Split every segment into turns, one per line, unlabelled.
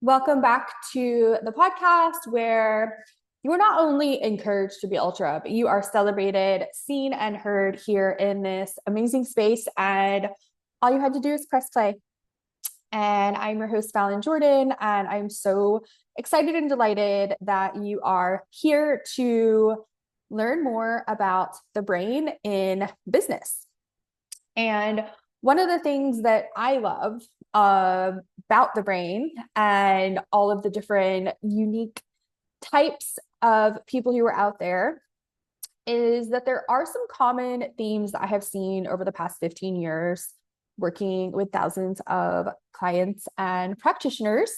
Welcome back to the podcast where you are not only encouraged to be ultra, but you are celebrated, seen, and heard here in this amazing space. And all you had to do is press play. And I'm your host, Fallon Jordan, and I'm so excited and delighted that you are here to learn more about the brain in business. And one of the things that I love about the brain and all of the different unique types of people who are out there is that there are some common themes that I have seen over the past 15 years working with thousands of clients and practitioners.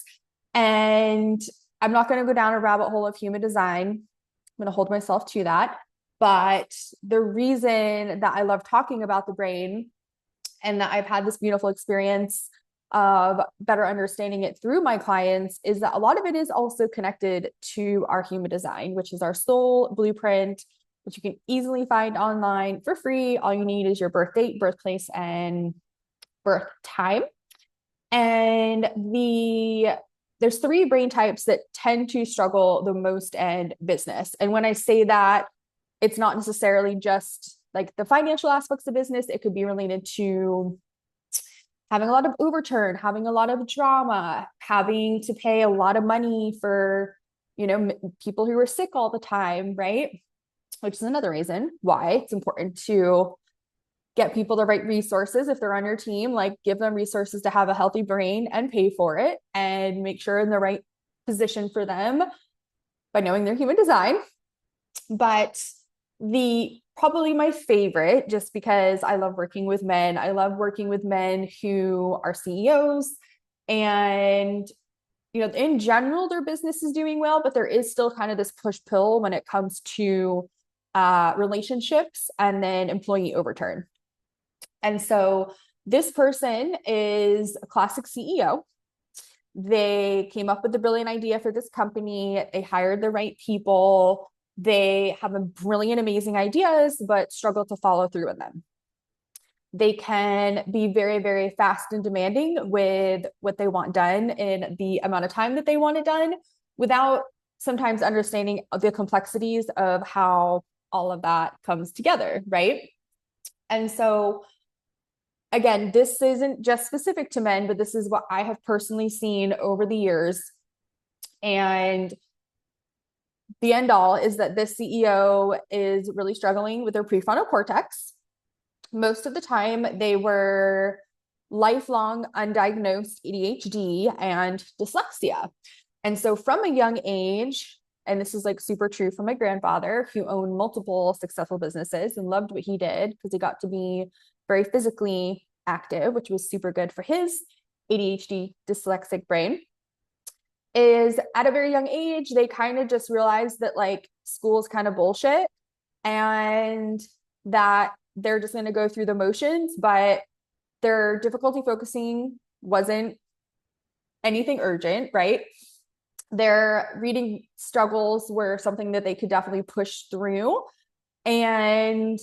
And I'm not going to go down a rabbit hole of human design. I'm going to hold myself to that. But the reason that I love talking about the brain and that I've had this beautiful experience of better understanding it through my clients is that a lot of it is also connected to our human design, which is our soul blueprint, which you can easily find online for free. All you need is your birth date, birthplace, and birth time. And there's three brain types that tend to struggle the most in business. And when I say that, it's not necessarily just like the financial aspects of business. It could be related to having a lot of overturn, having a lot of drama, having to pay a lot of money for, people who are sick all the time, right? Which is another reason why it's important to get people the right resources. If they're on your team, like give them resources to have a healthy brain and pay for it and make sure in the right position for them by knowing their human design. But probably my favorite, just because I love working with men. I love working with men who are CEOs and, in general, their business is doing well, but there is still kind of this push-pull when it comes to relationships and then employee overturn. And so this person is a classic CEO. They came up with the brilliant idea for this company. They hired the right people. They have a brilliant, amazing ideas, but struggle to follow through with them. They can be very, very fast and demanding with what they want done in the amount of time that they want it done without sometimes understanding the complexities of how all of that comes together, right? And so, again, this isn't just specific to men, but this is what I have personally seen over the years. And the end all is that this CEO is really struggling with their prefrontal cortex. Most of the time, they were lifelong undiagnosed ADHD and dyslexia. And so from a young age, and this is like super true for my grandfather, who owned multiple successful businesses and loved what he did because he got to be very physically active, which was super good for his ADHD dyslexic brain. Is at a very young age, they kind of just realized that like school is kind of bullshit and that they're just going to go through the motions, but their difficulty focusing wasn't anything urgent, right? Their reading struggles were something that they could definitely push through. And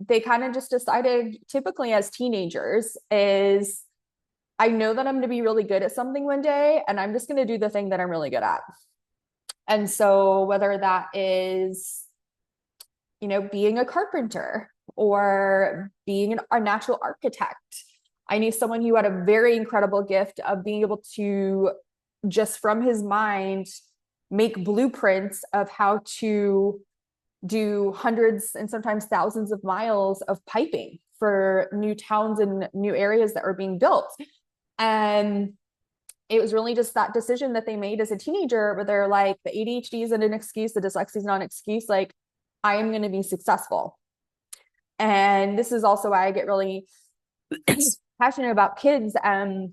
they kind of just decided, typically as teenagers, is I know that I'm going to be really good at something one day, and I'm just going to do the thing that I'm really good at. And so whether that is, being a carpenter or being a natural architect, I knew someone who had a very incredible gift of being able to just from his mind make blueprints of how to do hundreds and sometimes thousands of miles of piping for new towns and new areas that are being built. And it was really just that decision that they made as a teenager where they're like, the ADHD isn't an excuse, the dyslexia is not an excuse. Like, I am going to be successful. And this is also why I get really passionate about kids and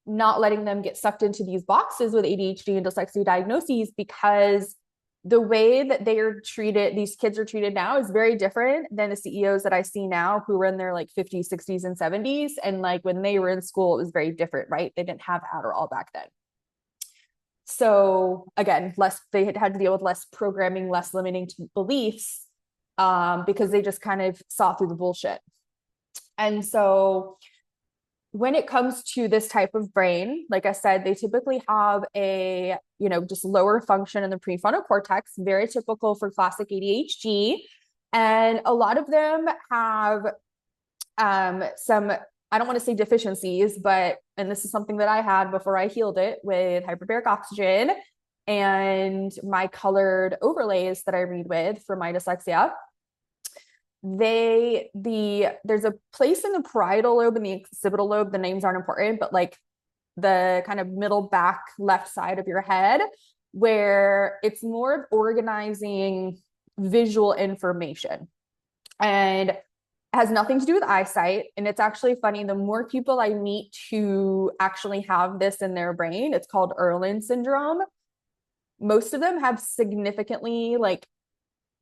not letting them get sucked into these boxes with ADHD and dyslexia diagnoses, because the way that they are treated, these kids are treated now is very different than the CEOs that I see now who are in their like 50s, 60s, and 70s. And like when they were in school, it was very different, right? They didn't have Adderall back then. So again, they had to deal with less programming, less limiting beliefs, because they just kind of saw through the bullshit. And so when it comes to this type of brain, like I said, they typically have a, just lower function in the prefrontal cortex, very typical for classic ADHD. And a lot of them have some, I don't want to say deficiencies, but, and this is something that I had before I healed it with hyperbaric oxygen and my colored overlays that I read with for my dyslexia. There's a place in the parietal lobe and the occipital lobe, the names aren't important, but like the kind of middle back left side of your head, where it's more of organizing visual information. And it has nothing to do with eyesight. And it's actually funny, the more people I meet who actually have this in their brain, it's called Erlin syndrome. Most of them have significantly, like,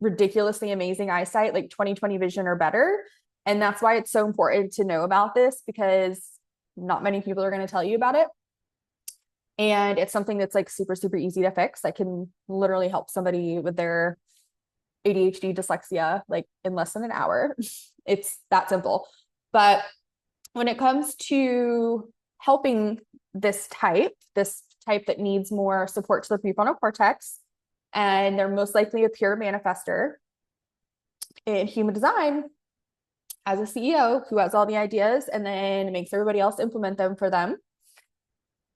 ridiculously amazing eyesight, like 20/20 vision or better. And that's why it's so important to know about this, because not many people are going to tell you about it. And it's something that's like super, super easy to fix. I can literally help somebody with their ADHD dyslexia like in less than an hour. It's that simple. But when it comes to helping this type that needs more support to the prefrontal cortex, and they're most likely a pure manifester in human design, as a CEO who has all the ideas and then makes everybody else implement them for them,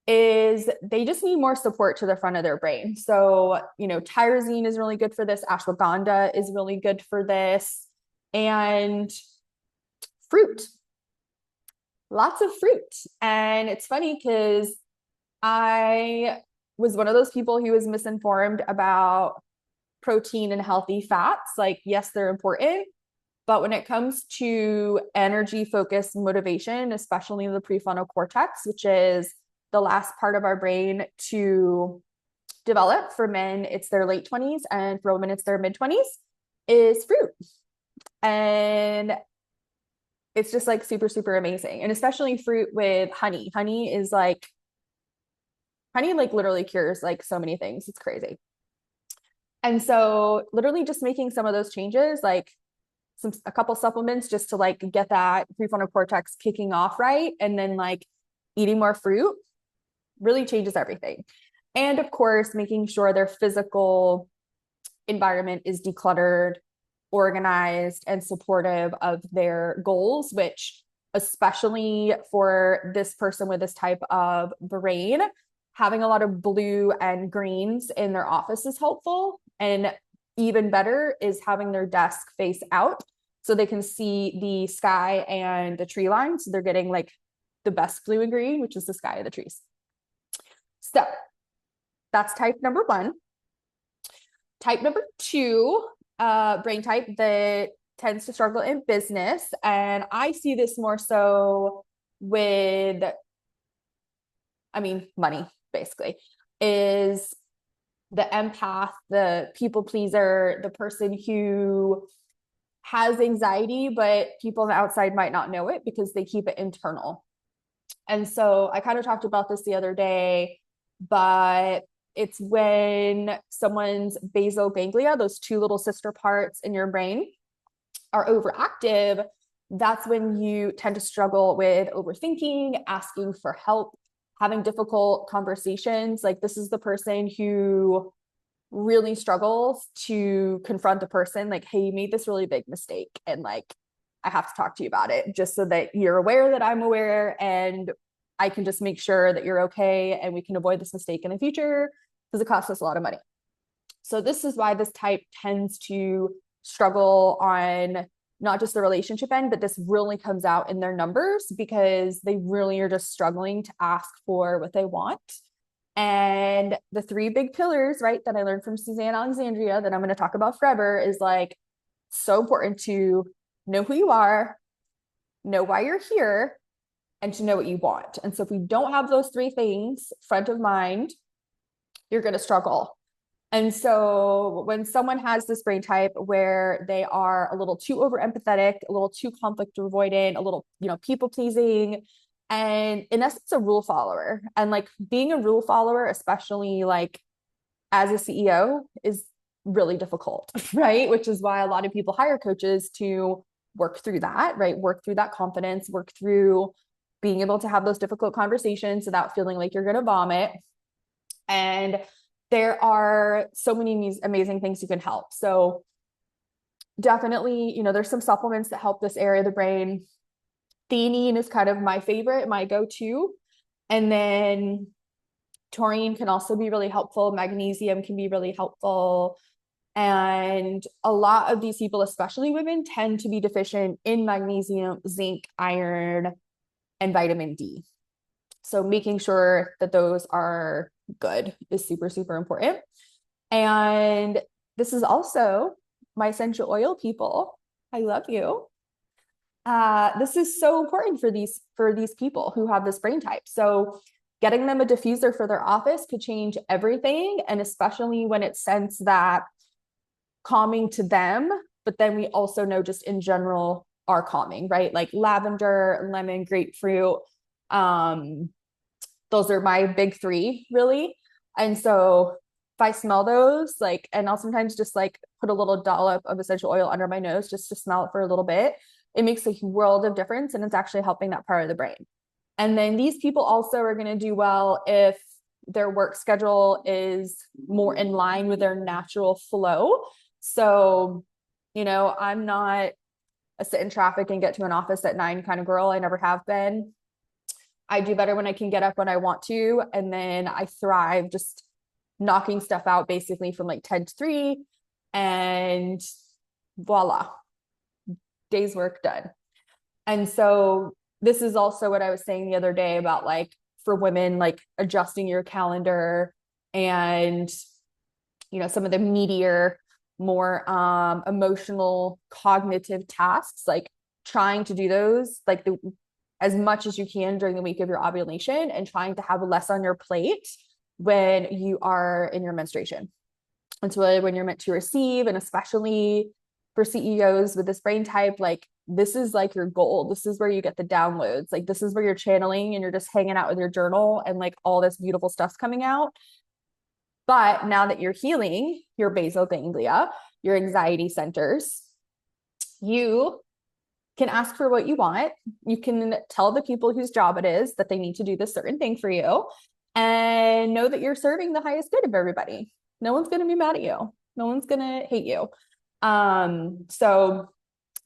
is they just need more support to the front of their brain. So, tyrosine is really good for this. Ashwagandha is really good for this. And fruit, lots of fruit. And it's funny because I was one of those people who was misinformed about protein and healthy fats. Like, yes, they're important, but when it comes to energy, focus, motivation, especially the prefrontal cortex, which is the last part of our brain to develop, for men, it's their late 20s, and for women, it's their mid 20s, is fruit. And it's just like super, super amazing. And especially fruit with honey. Honey literally cures like so many things. It's crazy. And so literally just making some of those changes, like a couple supplements just to like get that prefrontal cortex kicking off right. And then like eating more fruit really changes everything. And of course, making sure their physical environment is decluttered, organized, and supportive of their goals, which, especially for this person with this type of brain, having a lot of blue and greens in their office is helpful. And even better is having their desk face out so they can see the sky and the tree line. So they're getting like the best blue and green, which is the sky of the trees. So that's type number 1. Type number 2, brain type that tends to struggle in business. And I see this more so with, money, basically, is the empath, the people pleaser, the person who has anxiety, but people on the outside might not know it because they keep it internal. And so I kind of talked about this the other day, but it's when someone's basal ganglia, those 2 little sister parts in your brain, are overactive. That's when you tend to struggle with overthinking, asking for help, having difficult conversations. Like, this is the person who really struggles to confront a person like, hey, you made this really big mistake, and like, I have to talk to you about it, just so that you're aware that I'm aware, and I can just make sure that you're okay and we can avoid this mistake in the future, because it costs us a lot of money. So this is why this type tends to struggle on not just the relationship end, but this really comes out in their numbers, because they really are just struggling to ask for what they want. And the 3 big pillars, right, that I learned from Suzanne Alexandria that I'm going to talk about forever is like, so important to know who you are, know why you're here, and to know what you want. And so if we don't have those 3 things front of mind, you're going to struggle. And so when someone has this brain type where they are a little too over empathetic, a little too conflict avoidant, a little, people pleasing, and in essence, a rule follower, and like being a rule follower, especially like as a CEO, is really difficult, right? Which is why a lot of people hire coaches to work through that, right? Work through that confidence, work through being able to have those difficult conversations without feeling like you're going to vomit. And there are so many amazing things you can help. So definitely, there's some supplements that help this area of the brain. Theanine is kind of my favorite, my go-to. And then taurine can also be really helpful. Magnesium can be really helpful. And a lot of these people, especially women, tend to be deficient in magnesium, zinc, iron, and vitamin D. So making sure that those are good is super, super important. And this is also my essential oil people. I love you. This is so important for these people who have this brain type. So getting them a diffuser for their office could change everything. And especially when it sends that calming to them, but then we also know just in general are calming, right? Like lavender, lemon, grapefruit. Those are my big three, really. And so if I smell those, like, and I'll sometimes just like put a little dollop of essential oil under my nose just to smell it for a little bit. It makes a world of difference, and it's actually helping that part of the brain. And then these people also are going to do well if their work schedule is more in line with their natural flow. So, I'm not a sit in traffic and get to an office at 9 kind of girl. I never have been. I do better when I can get up when I want to. And then I thrive just knocking stuff out basically from like 10 to 3, and voila, day's work done. And so this is also what I was saying the other day about like for women, like adjusting your calendar and, some of the meatier, more emotional, cognitive tasks, like trying to do those like as much as you can during the week of your ovulation, and trying to have less on your plate when you are in your menstruation. It's really when you're meant to receive, and especially for CEOs with this brain type, like this is like your goal. This is where you get the downloads. Like this is where you're channeling and you're just hanging out with your journal and like all this beautiful stuff's coming out. But now that you're healing your basal ganglia, your anxiety centers, you can ask for what you want. You can tell the people whose job it is that they need to do this certain thing for you, and know that you're serving the highest good of everybody. No one's going to be mad at you. No one's going to hate you. So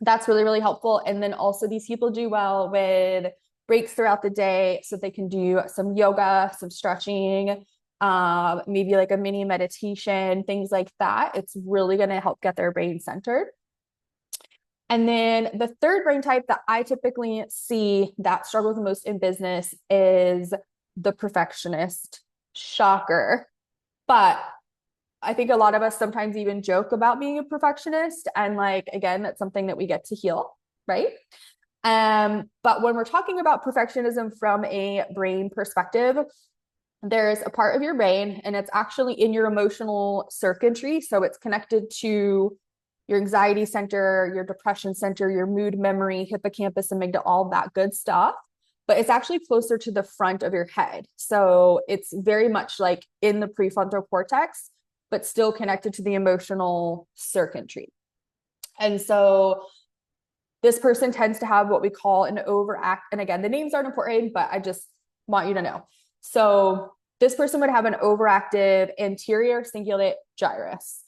that's really, really helpful. And then also these people do well with breaks throughout the day, so they can do some yoga, some stretching, maybe like a mini meditation, things like that. It's really going to help get their brain centered. And then the third brain type that I typically see that struggles the most in business is the perfectionist. Shocker. But I think a lot of us sometimes even joke about being a perfectionist. And like, again, that's something that we get to heal, right? But when we're talking about perfectionism from a brain perspective, there's a part of your brain, and it's actually in your emotional circuitry. So it's connected to your anxiety center, your depression center, your mood memory, hippocampus, amygdala, all that good stuff. But it's actually closer to the front of your head. So it's very much like in the prefrontal cortex, but still connected to the emotional circuitry. And so this person tends to have what we call an overact. And again, the names aren't important, but I just want you to know. So this person would have an overactive anterior cingulate gyrus.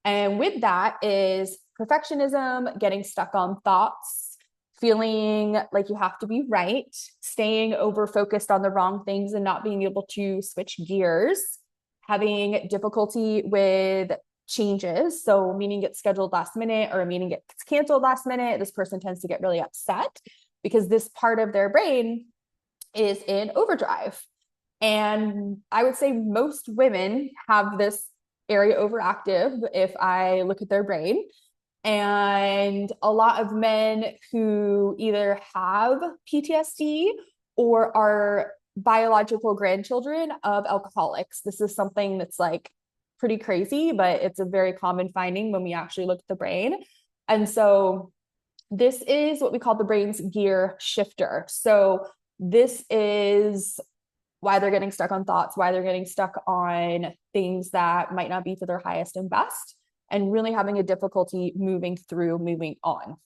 And with that is perfectionism, getting stuck on thoughts, feeling like you have to be right, staying over focused on the wrong things and not being able to switch gears, having difficulty with changes. So a meeting gets scheduled last minute or a meeting gets canceled last minute. This person tends to get really upset because this part of their brain is in overdrive. And I would say most women have this area overactive if I look at their brain. And a lot of men who either have PTSD or are biological grandchildren of alcoholics. This is something that's like pretty crazy, but it's a very common finding when we actually look at the brain. And so this is what we call the brain's gear shifter. So this is why they're getting stuck on thoughts, why they're getting stuck on things that might not be for their highest and best, and really having a difficulty moving on.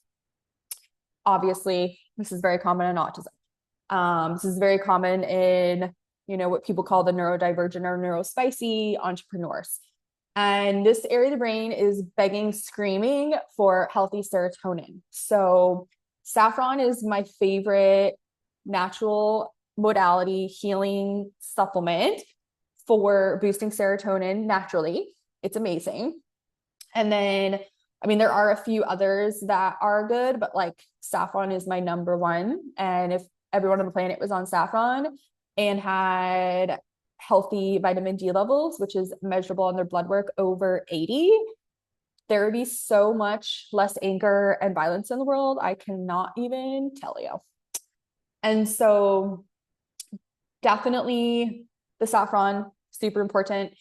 Obviously, this is very common in autism. This is very common in, what people call the neurodivergent or neurospicy entrepreneurs. And this area of the brain is begging, screaming for healthy serotonin. So saffron is my favorite natural modality healing supplement for boosting serotonin naturally. It's amazing. And then, there are a few others that are good, but like saffron is my number one. And if everyone on the planet was on saffron and had healthy vitamin D levels, which is measurable in their blood work, over 80, there would be so much less anger and violence in the world. I cannot even tell you. And so definitely the saffron, super important.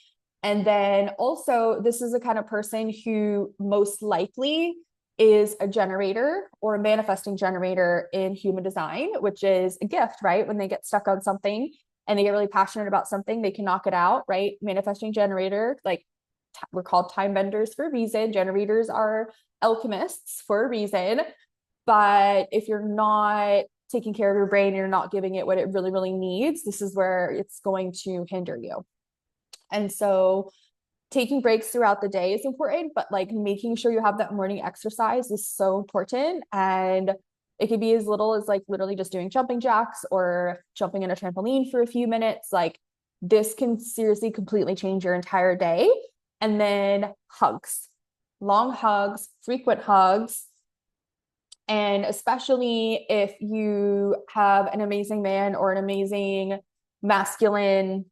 And then also, this is the kind of person who most likely is a generator or a manifesting generator in human design, which is a gift, right? When they get stuck on something and they get really passionate about something, they can knock it out, right? Manifesting generator, like we're called time benders for a reason. Generators are alchemists for a reason. But if you're not taking care of your brain, you're not giving it what it really, really needs, this is where it's going to hinder you. And so taking breaks throughout the day is important, but like making sure you have that morning exercise is so important. And it could be as little as like literally just doing jumping jacks or jumping in a trampoline for a few minutes. Like this can seriously completely change your entire day. And then hugs, long hugs, frequent hugs. And especially if you have an amazing man or an amazing masculine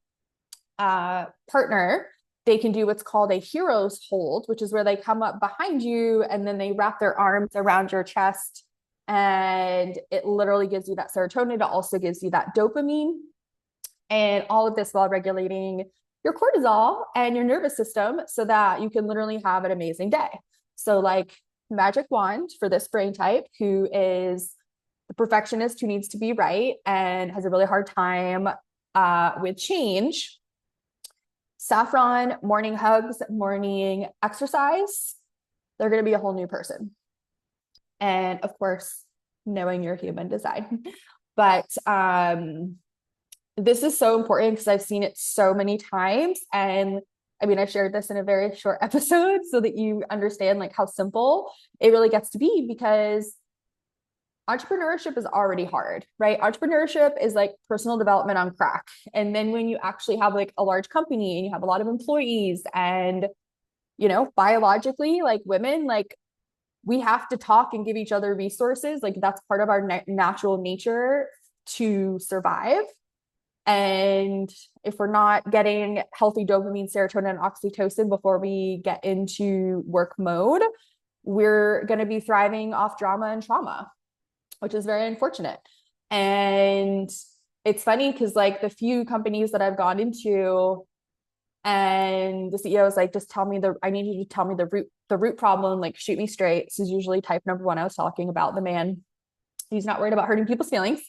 partner, they can do what's called a hero's hold, which is where they come up behind you and then they wrap their arms around your chest. And it literally gives you that serotonin. It also gives you that dopamine. And all of this while regulating your cortisol and your nervous system so that you can literally have an amazing day. So like magic wand for this brain type who is the perfectionist who needs to be right and has a really hard time with change. Saffron, morning hugs, morning exercise, they're going to be a whole new person. And of course, knowing your human design. But this is so important because I've seen it so many times. And I shared this in a very short episode so that you understand like how simple it really gets to be, because entrepreneurship is already hard, right? Entrepreneurship is like personal development on crack. And then when you actually have like a large company and you have a lot of employees and, biologically, like women, like we have to talk and give each other resources. Like that's part of our natural nature to survive. And if we're not getting healthy dopamine, serotonin, and oxytocin before we get into work mode, we're going to be thriving off drama and trauma, which is very unfortunate. And it's funny because like the few companies that I've gone into and the CEO is like, I need you to tell me the root problem, like shoot me straight. This is usually type number one I was talking about, the man. He's not worried about hurting people's feelings.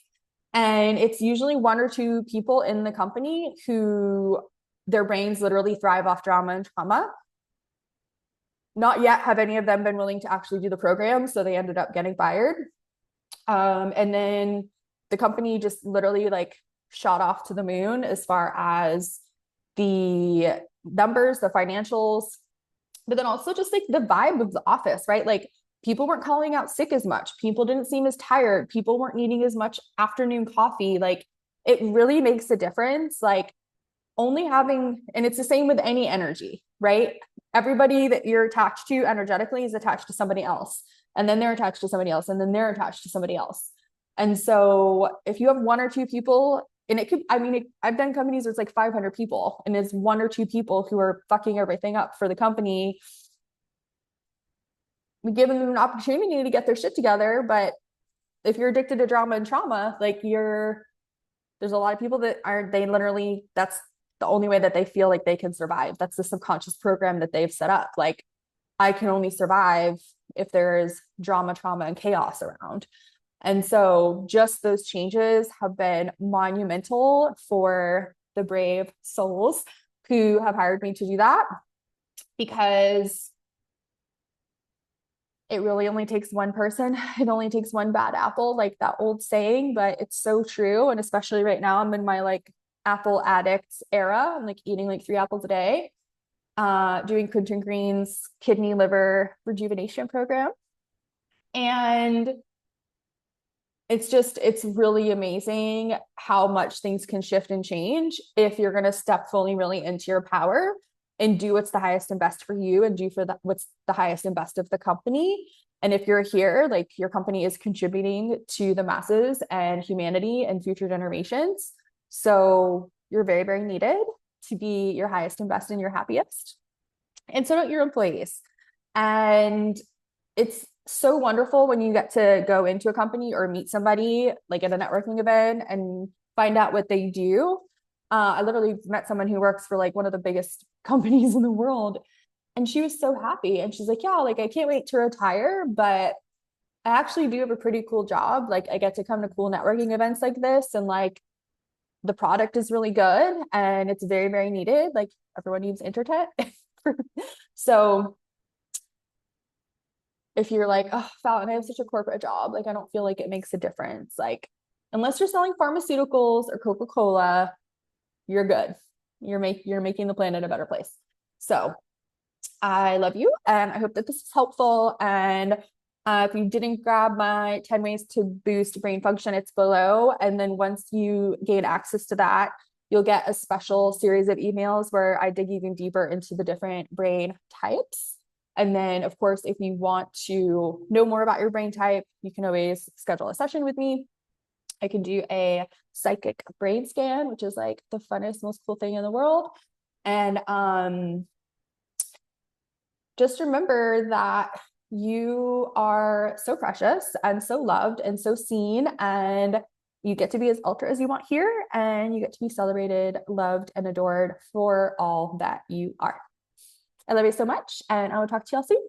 And it's usually one or two people in the company who their brains literally thrive off drama and trauma. Not yet have any of them been willing to actually do the program. So they ended up getting fired. And then the company just literally like shot off to the moon as far as the numbers, the financials, but then also just like the vibe of the office, right? Like people weren't calling out sick as much. People didn't seem as tired. People weren't needing as much afternoon coffee. Like it really makes a difference. Like only having, and it's the same with any energy, right? Everybody that you're attached to energetically is attached to somebody else. And then they're attached to somebody else. And then they're attached to somebody else. And so if you have one or two people, and it could, I've done companies where it's like 500 people and it's one or two people who are fucking everything up for the company. We give them an opportunity to get their shit together. But if you're addicted to drama and trauma, like there's a lot of people that that's the only way that they feel like they can survive. That's the subconscious program that they've set up. Like I can only survive if there's drama, trauma, and chaos around. And so just those changes have been monumental for the brave souls who have hired me to do that, because it really only takes one person. It only takes one bad apple, like that old saying, but it's so true. And especially right now, I'm in my like apple addict era. I'm like eating like 3 apples a day, doing Quinton Green's kidney liver rejuvenation program. And it's really amazing how much things can shift and change if you're going to step fully really into your power and do what's the highest and best for you and do for what's the highest and best of the company. And if you're here, like your company is contributing to the masses and humanity and future generations. So you're very, very needed to be your highest and best and your happiest. And so don't your employees. And it's so wonderful when you get to go into a company or meet somebody like at a networking event and find out what they do. I literally met someone who works for like one of the biggest companies in the world, and she was so happy. And she's like, yeah, like I can't wait to retire, but I actually do have a pretty cool job. Like I get to come to cool networking events like this, and like the product is really good and it's very, very needed. Like everyone needs internet. So if you're like, oh, Fallon, I have such a corporate job, like I don't feel like it makes a difference. Like, unless you're selling pharmaceuticals or Coca-Cola, you're good. You're making the planet a better place. So I love you, and I hope that this is helpful. And if you didn't grab my 10 ways to boost brain function, it's below. And then once you gain access to that, you'll get a special series of emails where I dig even deeper into the different brain types. And then, of course, if you want to know more about your brain type, you can always schedule a session with me. I can do a psychic brain scan, which is like the funnest, most cool thing in the world. And just remember that you are so precious and so loved and so seen, and you get to be as ultra as you want here, and you get to be celebrated, loved, and adored for all that you are. I love you so much, and I will talk to y'all soon.